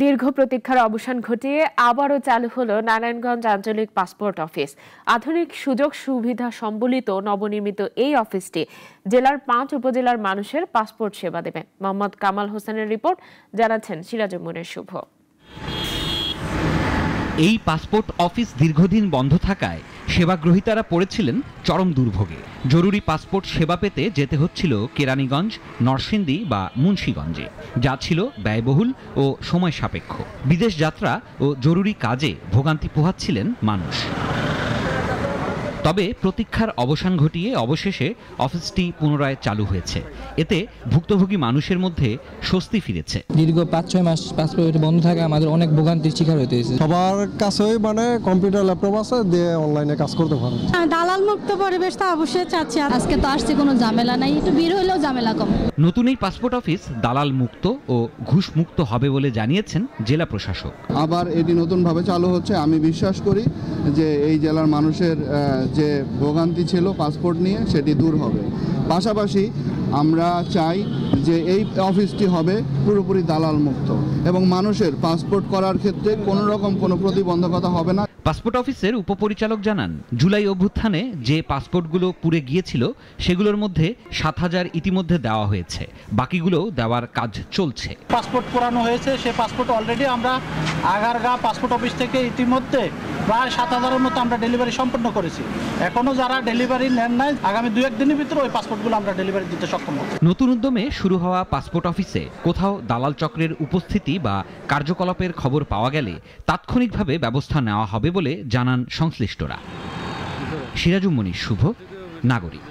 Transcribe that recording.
দীর্ঘ প্রতীক্ষার অবসান ঘটিয়ে আবারও চালু হলো নারায়ণগঞ্জ আঞ্চলিক পাসপোর্ট অফিস। আধুনিক সুযোগ সুবিধা সম্বলিত নবনির্মিত এই অফিসটি জেলার ৫ উপজেলার মানুষের পাসপোর্ট সেবা দেবে। মোহাম্মদ কামাল হোসেনের রিপোর্ট, জানাচ্ছেন সিরাজুল মুনের শুভ। এই পাসপোর্ট অফিস দীর্ঘদিন বন্ধ থাকায় সেবাগ্রহীতারা পড়েছিলেন চরম দুর্ভোগে। জরুরি পাসপোর্ট সেবা পেতে যেতে হচ্ছিল কেরানীগঞ্জ, নরসিংদী বা মুন্সিগঞ্জে, যা ছিল ব্যয়বহুল ও সময় সাপেক্ষ। বিদেশ যাত্রা ও জরুরি কাজে ভোগান্তি পোহাচ্ছিলেন মানুষ। তবে প্রতীক্ষার অবসান ঘটিয়ে অবশেষে অফিসটি পুনরায় চালু হয়েছে। এতে ভুক্তভোগী মানুষের মধ্যে স্বস্তি ফিরেছে। দীর্ঘ ৫-৬ মাস পাসপোর্ট বন্ধ থাকা আমাদের অনেক ভোগান্তির শিকার হতে হয়েছে। সবার কাছেই কম্পিউটার ল্যাপটপ আছে, দিয়ে অনলাইনে কাজ করতে পারে। দালাল মুক্ত পরিবেশটা অবশ্যই চাচ্ছি। আজকে তো আসছে, কোনো ঝামেলা নাই, একটু ভিড় হলেও ঝামেলা কম। নতুন এই পাসপোর্ট অফিস দালাল মুক্ত ও ঘুষ মুক্ত হবে বলে জানিয়েছেন জেলা প্রশাসক। আবার এটি নতুনভাবে চালু হচ্ছে। আমি বিশ্বাস করি যে এই জেলার মানুষের যে ভোগান্তি ছিল পাসপোর্ট নিয়ে, সেটি দূর হবে। পাশাপাশি আমরা চাই যে এই অফিসটি হবে পুরোপুরি দালাল মুক্ত এবং মানুষের পাসপোর্ট করার ক্ষেত্রে কোনো রকম কোনো প্রতিবন্ধকতা হবে না। পাসপোর্ট অফিসের উপপরিচালক জানান, জুলাই অভ্যুত্থানে যে পাসপোর্টগুলো পুড়ে গিয়েছিল সেগুলোর মধ্যে ৭,০০০ ইতিমধ্যে দেওয়া হয়েছে, বাকিগুলো দেওয়ার কাজ চলছে। পাসপোর্ট পুরানো হয়েছে, সে পাসপোর্ট অলরেডি আমরা আগারগাঁ পাসপোর্ট অফিস থেকে ইতিমধ্যে প্রায় ৭,০০০-এর মতো আমরা ডেলিভারি সম্পন্ন করেছি। এখনো যারা ডেলিভারি নেন নাই, আগামী ২-১ দিনের ভিতরে ওই পাসপোর্টগুলো আমরা ডেলিভারি দিতে সক্ষম হব। নতুন উদ্যমে শুরু হওয়া পাসপোর্ট অফিসে কোথাও দালাল চক্রের উপস্থিতি বা কার্যকলাপের খবর পাওয়া গেলে তাৎক্ষণিকভাবে ব্যবস্থা নেওয়া হবে বলে জানান সংশ্লিষ্টরা। সিরাজুল মুনির শুভ, নাগরিক।